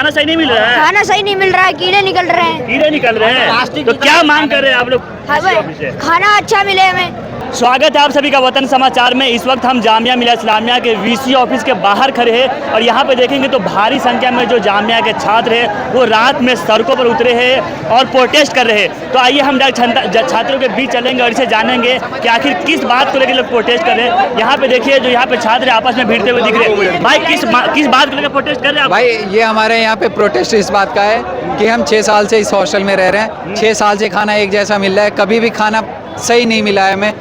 खाना सही नहीं मिल रहा है? खाना सही नहीं मिल रहा है, कीड़े निकल रहे हैं। कीड़े निकल रहे हैं, तो क्या मांग कर रहे हैं आप लोग ऑफिस से? खाना अच्छा मिले हमें। स्वागत है आप सभी का वतन समाचार में। इस वक्त हम जामिया मिलिया इस्लामिया के वीसी ऑफिस के बाहर खड़े हैं और यहाँ पे देखेंगे तो भारी संख्या में जो जामिया के छात्र हैं वो रात में सड़कों पर उतरे हैं और प्रोटेस्ट कर रहे हैं। तो आइए हम छात्रों के बीच चलेंगे और इसे जानेंगे कि आखिर किस बात को लेकर लोग प्रोटेस्ट कर रहे हैं। यहाँ पे देखिए जो यहाँ पे छात्र आपस में भिड़ते हुए दिख रहे हैं। भाई किस बात को लेकर प्रोटेस्ट कर रहे हैं? भाई ये हमारे यहाँ पे प्रोटेस्ट इस बात का है कि हम 6 साल से इस हॉस्टल में रह रहे हैं। 6 साल से खाना एक जैसा मिल रहा है, कभी भी खाना सही नहीं मिला है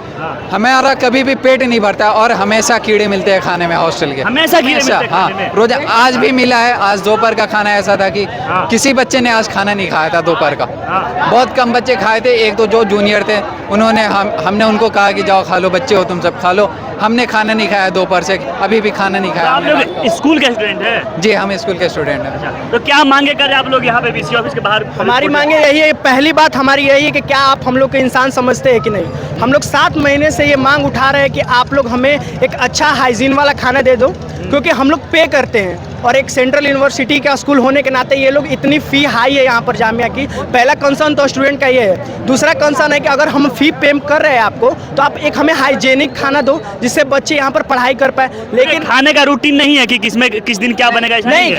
हमारा कभी भी पेट नहीं भरता और हमेशा कीड़े मिलते हैं खाने में हॉस्टल के। हमेशा कीड़े मिलते हैं खाने में। रोज आज भी मिला है। आज दोपहर का खाना ऐसा था कि किसी बच्चे ने आज खाना नहीं खाया था दोपहर का। बहुत कम बच्चे खाए थे। एक तो जो जूनियर थे उन्होंने हमने उनको कहा कि जाओ खा लो, बच्चे हो तुम सब खा लो। हमने खाना नहीं खाया दोपहर से, अभी भी खाना नहीं खाया। आप लोग स्कूल के स्टूडेंट हैं? जी हम स्कूल के स्टूडेंट हैं। तो क्या मांगे कर रहे हैं आप लोग यहाँ पे वीसी ऑफिस के बाहर? हमारी मांगे यही है, पहली बात हमारी यही है कि क्या आप हम लोग के इंसान समझते हैं कि नहीं। हम लोग 7 महीने से ये मांग उठा रहे हैं कि आप लोग हमें एक अच्छा हाइजीन वाला खाना दे दो, क्योंकि हम लोग पे करते हैं और एक सेंट्रल यूनिवर्सिटी का स्कूल होने के नाते ये लोग इतनी फ़ी हाई है यहाँ पर जामिया की। पहला कंसर्न तो स्टूडेंट का ये है। दूसरा कंसर्न है कि अगर हम फ़ी पे कर रहे हैं आपको तो आप एक हमें हाइजेनिक खाना दो जिससे बच्चे यहाँ पर पढ़ाई कर पाए। लेकिन खाने का रूटीन नहीं है कि किस दिन क्या बनेगा? नहीं,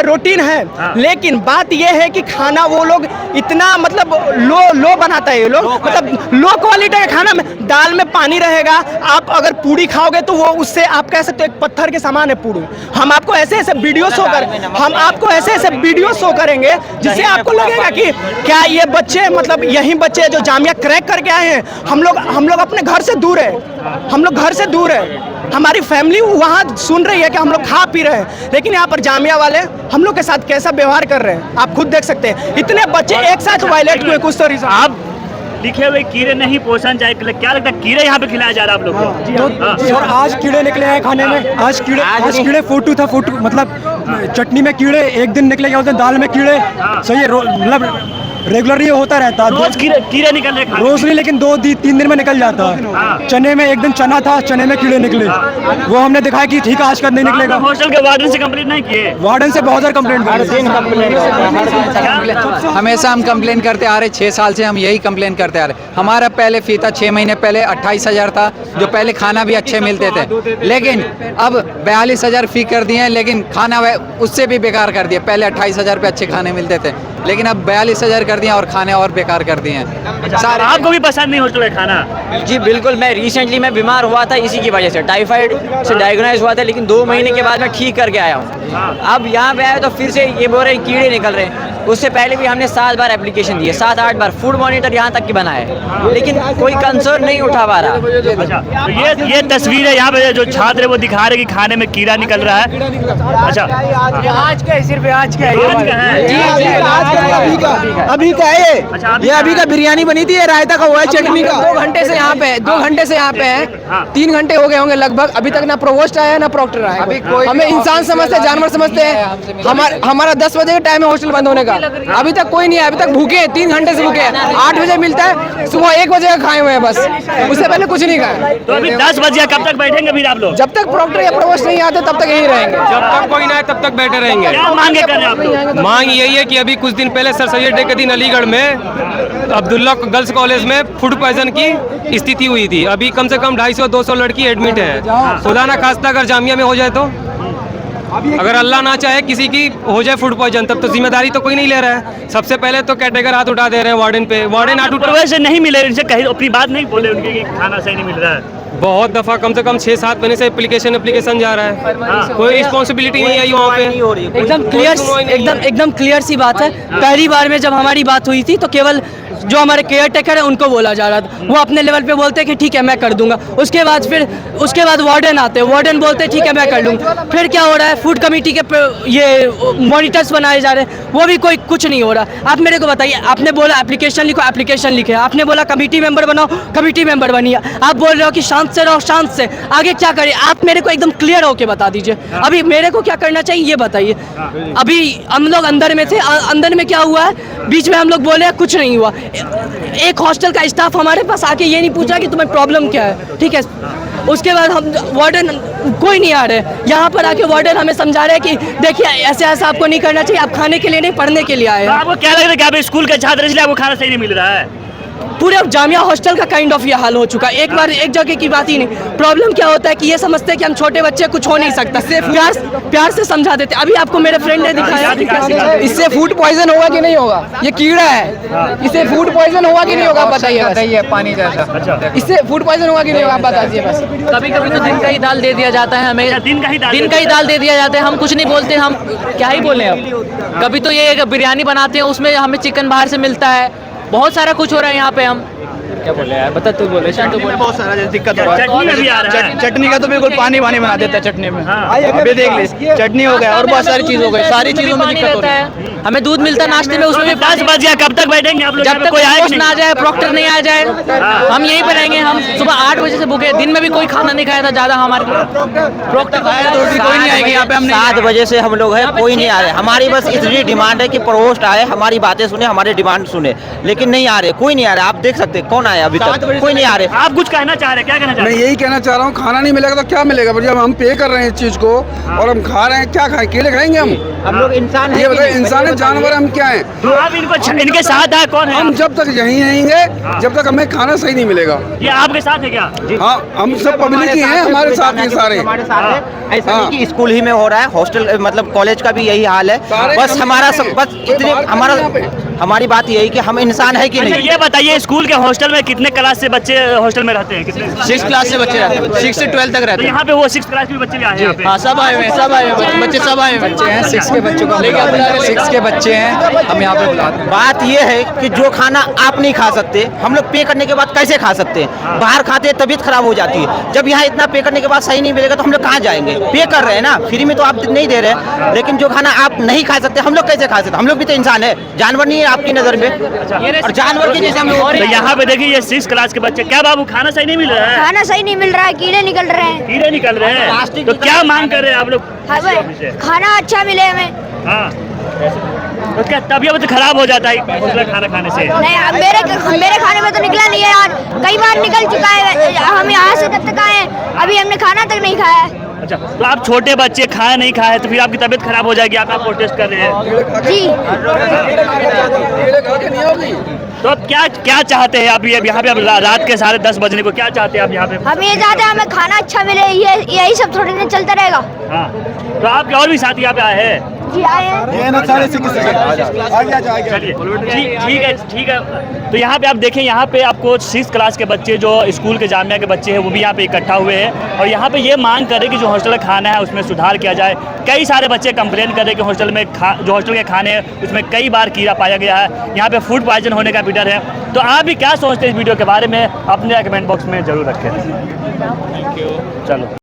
रूटीन है हाँ। लेकिन बात ये है कि खाना वो लोग इतना मतलब लो बनाता है ये लोग, मतलब लो क्वालिटी का खाना में दाल में पानी रहेगा। आप अगर पूड़ी खाओगे तो वो उससे आप कह सकते हो एक पत्थर के समान है पूड़ी। हम आपको ऐसे वीडियो शो करेंगे जिससे आपको लगेगा कि क्या ये बच्चे मतलब यही बच्चे जो जामिया क्रैक करके आए हैं। हम लोग अपने घर से दूर है, हमारी फैमिली वहाँ सुन रही है कि हम लोग खा पी रहे हैं, लेकिन यहाँ पर जामिया वाले हम लोग के साथ कैसा व्यवहार कर रहे हैं आप खुद देख सकते हैं। इतने बच्चे एक साथ वायलेट हुए कुछ तो रीजन। आप लिखे हुए कीड़े नहीं पोषण चाहे, क्या लगता है कीड़े यहाँ पे खिलाया जा रहा है आप लोग को? सर आज कीड़े निकले हैं खाने में। आज कीड़े फोटू था, फोटू मतलब चटनी में कीड़े, एक दिन निकले क्या होते हैं दाल में कीड़े। सही है, मतलब रेगुलर ये होता रहता है। रोज कीड़े निकल रहे हैं? रोज नहीं, लेकिन 2-3 दिन में निकल जाता है। चने में एक दिन चना था, चने में कीड़े निकले। वो हमने दिखाया कि ठीक है आज का नहीं निकलेगा। हॉस्टल के वार्डन से कंप्लेंट नहीं किए? वार्डन से बहुत सारे कंप्लेंट हमेशा हम कंप्लेन करते आ रहे। 6 साल से हम यही कंप्लेन करते आ रहे। हमारा पहले फी था 6 महीने पहले 28,000 था, जो पहले खाना भी अच्छे मिलते थे, लेकिन अब 42,000 फी कर दिए हैं, लेकिन खाना उससे भी बेकार कर दिया। पहले 28,000 पे अच्छे खाने मिलते थे, लेकिन अब 42,000 कर दिए और खाने और बेकार कर दिए हैं। सारे आपको भी पसंद नहीं हॉस्टल का खाना? जी बिल्कुल। मैं रिसेंटली बीमार हुआ था इसी की वजह से, टाइफाइड से डायग्नोज हुआ था, लेकिन 2 महीने के बाद मैं ठीक करके आया हूँ। अब यहाँ पे आया तो फिर से ये बोल रहे हैं कीड़े निकल रहे हैं। उससे पहले भी हमने 7 बार एप्लीकेशन दिए, 7-8 बार। फूड मॉनिटर यहाँ तक की बना है, लेकिन कोई कंसर्न नहीं उठा पा रहा। अच्छा, तो ये तस्वीर है यहाँ पे जो छात्र है वो दिखा रहे कि खाने में कीड़ा निकल रहा है। अच्छा, आज का है, सिर्फ आज का है। अभी का है ये अभी का बिरयानी बनी थी, रायता का हुआ है, चटनी का। 2 घंटे से यहाँ पे है, 2 घंटे से यहाँ पे है। 3 घंटे हो गए होंगे लगभग, अभी तक ना प्रोवोस्ट आया ना प्रॉक्टर आया। हमें इंसान समझते हैं, जानवर समझते हैं। हमारा 10 बजे का टाइम है हॉस्टल बंद होने का, अभी तक कोई नहीं है। अभी तक भूखे हैं, 3 घंटे से भूखे हैं। 8 बजे मिलता है, सुबह 1 बजे का खाए हुए हैं बस, उससे पहले कुछ नहीं खाए। तो अभी 10 बजे कब तक बैठेंगे फिर आप लोग? जब तक प्रॉक्टर या प्रोवोस्ट नहीं आते तब तक यही रहेंगे। जब तक कोई ना आए तब तक बैठे रहेंगे। क्या मांगे कर रहे हैं आप लोग? मांग यही है कि अभी कुछ दिन पहले सर सैयद डे के दिन अलीगढ़ में अब्दुल्ला गर्ल्स कॉलेज में फूड पॉइजन की स्थिति हुई थी। अभी कम से कम 250-200 लड़की एडमिट है। खुदा ना खास्ता अगर जामिया में हो जाए तो, अगर अल्लाह ना चाहे किसी की हो जाए फूड पॉइजन, तब तो जिम्मेदारी तो कोई नहीं ले रहा है। सबसे पहले तो कैटेगर हाथ उठा दे रहे हैं वार्डन पे। वार्डन हाथ उठा वैसे नहीं मिले, इनसे कहीं अपनी बात नहीं बोले उनके कि खाना सही नहीं मिल रहा है। बहुत दफा कम से कम 6-7 महीने से एप्लीकेशन जा रहा है, कोई रिस्पॉन्सिबिलिटी नहीं आई वहाँ पे। एकदम क्लियर सी बात है। पहली बार में जब हमारी बात हुई थी तो केवल जो हमारे केयर टेकर है उनको बोला जा रहा था। वो अपने लेवल पे बोलते हैं कि ठीक है मैं कर दूंगा। उसके बाद वार्डन आते हैं, वार्डन बोलते हैं ठीक है मैं कर लूँगा। फिर क्या हो रहा है, फूड कमेटी के ये मॉनिटर्स बनाए जा रहे हैं, वो भी कोई कुछ नहीं हो रहा। आप मेरे को बताइए, आपने बोला एप्लीकेशन लिखो, एप्लीकेशन लिखे। आपने बोला कमेटी मेंबर बनाओ, कमेटी मेंबर बनिए। आप बोल रहे हो कि शांत से रहो, शांत से। आगे क्या करें आप मेरे को एकदम क्लियर होके बता दीजिए। अभी मेरे को क्या करना चाहिए ये बताइए। अभी हम लोग अंदर में थे, अंदर में क्या हुआ है, बीच में हम लोग बोले कुछ नहीं हुआ। एक हॉस्टल का स्टाफ हमारे पास आके ये नहीं पूछा कि तुम्हें प्रॉब्लम क्या है। ठीक है, उसके बाद हम वार्डन कोई नहीं आ रहे, यहाँ पर आके वार्डन हमें समझा रहे हैं कि देखिए ऐसे ऐसा आपको नहीं करना चाहिए, आप खाने के लिए नहीं पढ़ने के लिए आए तो हैं। आपको क्या लग रहा है कि आप स्कूल के छात्र इसलिए आपको खाना सही नहीं मिल रहा है? पूरे जामिया हॉस्टल का काइंड ऑफ ये हाल हो चुका है। एक बार एक जगह की बात ही नहीं, प्रॉब्लम क्या होता है कि ये समझते हैं कि हम छोटे बच्चे कुछ हो नहीं सकता, प्यार से समझा देते। अभी आपको मेरे फ्रेंड ने दिखाया, इससे फूड पॉइजन होगा कि नहीं होगा? ये कीड़ा है, इससे फूड पॉइजन होगा कि नहीं होगा? आप बताइए बस। है पानी जैसा। अच्छा, इससे फूड पॉइजन होगा कि नहीं होगा? आप बताइए बस। कभी कभी तो दिन का ही दाल दे दिया जाता है हमें, दिन का ही दाल दे दिया जाता है, हम कुछ नहीं बोलते, हम क्या ही बोले अब। कभी तो ये बिरयानी बनाते हैं, उसमें हमें चिकन बाहर से मिलता है, बहुत सारा कुछ हो रहा है यहाँ पे। हम क्या बोले यार, बता तू बोले, शांत बोले। बहुत सारा दिक्कत हो रहा है। चटनी में भी आ रहा है। चटनी का तो बिल्कुल पानी बना देता है चटनी में। हाँ। अभी देख ले, चटनी हो गया और बहुत सारी चीज हो गई, सारी चीजों में दिक्कत हो रही है। हमें दूध मिलता है नाश्ते में, उसमें भी 10 बज गया, कब तक बैठेंगे आप लोग? जब तक कोई आए पोस्ट ना आ जाए, प्रॉक्टर नहीं आ जाए, हम यहीं पर रहेंगे। हम सुबह 8 बजे से भूखे, दिन में भी कोई खाना नहीं खाया था ज़्यादा हमारे। प्रॉक्टर कोई नहीं आएगी यहाँ पे, हम 7 बजे से हम लोग हैं, कोई नहीं आ रहे। हमारी बस इतनी डिमांड है कि प्रोवोस्ट आए, हमारी बातें सुने, हमारी डिमांड सुने, लेकिन नहीं आ रहे, कोई नहीं आ रहा। आप देख सकते हैं कौन आया अभी तक, कोई नहीं आ रहे। आप कुछ कहना चाह रहे हैं? क्या कहना चाह मैं रहे हैं? यही कहना चाह रहा हूँ, खाना नहीं मिलेगा तो क्या मिलेगा? जब हम पे कर रहे हैं इस चीज को और हम खा रहे हैं, क्या खाएं? केले खाएंगे हम लोग इंसान ये बताए, इंसान है जानवर, हम क्या हैं? तो आप इनके साथ है, कौन है? हम जब तक यहीं रहेंगे जब तक हमें खाना सही नहीं मिलेगा। ये आपके साथ है क्या? हाँ, हम सब पब्लिक ही हैं, हमारे साथ ये सारे। हमारे साथ है। ऐसा नहीं कि स्कूल ही में हो रहा है, हॉस्टल मतलब कॉलेज का भी यही हाल है। बस हमारा सब बस इतने हमारी बात यही कि हम इंसान है कि अच्छा, नहीं। ये बताइए, स्कूल के हॉस्टल में कितने क्लास से बच्चे हॉस्टल में रहते हैं? कितने? 6 क्लास से बच्चे रहते हैं, 6 से 12 तक तो रहते हैं। यहाँ पे वो 6 क्लास के भी बच्चे भी आए हैं यहाँ पे? हाँ, सब आए हुए हैं, बच्चे सब आए हुए बच्चे हैं, 6 के बच्चों को 6 के बच्चे हैं, हम यहाँ पे बुलाते हैं। बात ये है कि जो खाना आप नहीं खा सकते, हम लोग पे करने के बाद कैसे खा सकते हैं? बाहर खाते हैं, तबीयत खराब हो जाती है। जब यहाँ इतना पे करने के बाद सही नहीं मिलेगा तो हम लोग कहाँ जाएंगे? पे कर रहे हैं ना, फ्री में तो आप नहीं दे रहे, लेकिन जो खाना आप नहीं खा सकते, हम लोग कैसे खा सकते? हम लोग भी तो इंसान है, जानवर नहीं है आपकी नज़र में? और जानवर के जैसे हम लोग। तो यहाँ पे देखिए, ये 6 क्लास के बच्चे, क्या बाबू खाना सही नहीं मिल रहा है? खाना सही नहीं मिल रहा है, कीड़े निकल रहे हैं। कीड़े निकल रहे हैं, तो क्या मांग कर रहे हैं आप लोग? खाना अच्छा मिले हमें। हाँ, तो क्या तबीयत खराब हो जाता है खाना खाने से? नहीं, अब मेरे खाने में तो निकला नहीं है यार, कई बार निकल चुका है। हम यहाँ से कब तक आए हैं, अभी हमने खाना तक नहीं खाया है। अच्छा, तो आप छोटे बच्चे खाए नहीं खाए तो फिर आपकी तबीयत खराब हो जाएगी, आप प्रोटेस्ट कर रहे हैं जी। तो अब क्या चाहते हैं आप? यहाँ पे अब रात के 10:30 बजने को क्या चाहते हैं आप यहाँ पे? हम ये चाहते हैं हमें खाना अच्छा मिले, यही सब थोड़ी दिन चलता रहेगा। हाँ, तो आपके और भी साथी यहाँ पे आए हैं? जी आए हैं। चलिए, ठीक है। तो यहाँ पे आप देखें, यहाँ पे आपको 6 क्लास के बच्चे जो स्कूल के जामिया के बच्चे हैं वो भी यहाँ पे इकट्ठा हुए हैं और यहाँ पे ये मांग कर रहे हैं कि जो हॉस्टल का खाना है उसमें सुधार किया जाए। कई सारे बच्चे कंप्लेन कर रहे हैं कि हॉस्टल में जो हॉस्टल के खाने हैं उसमें कई बार कीड़ा पाया गया है, यहाँ पे फूड पॉइजन होने का भी डर है। तो आप भी क्या सोचते हैं इस वीडियो के बारे में? अपने कमेंट बॉक्स में जरूर रखें। चलो।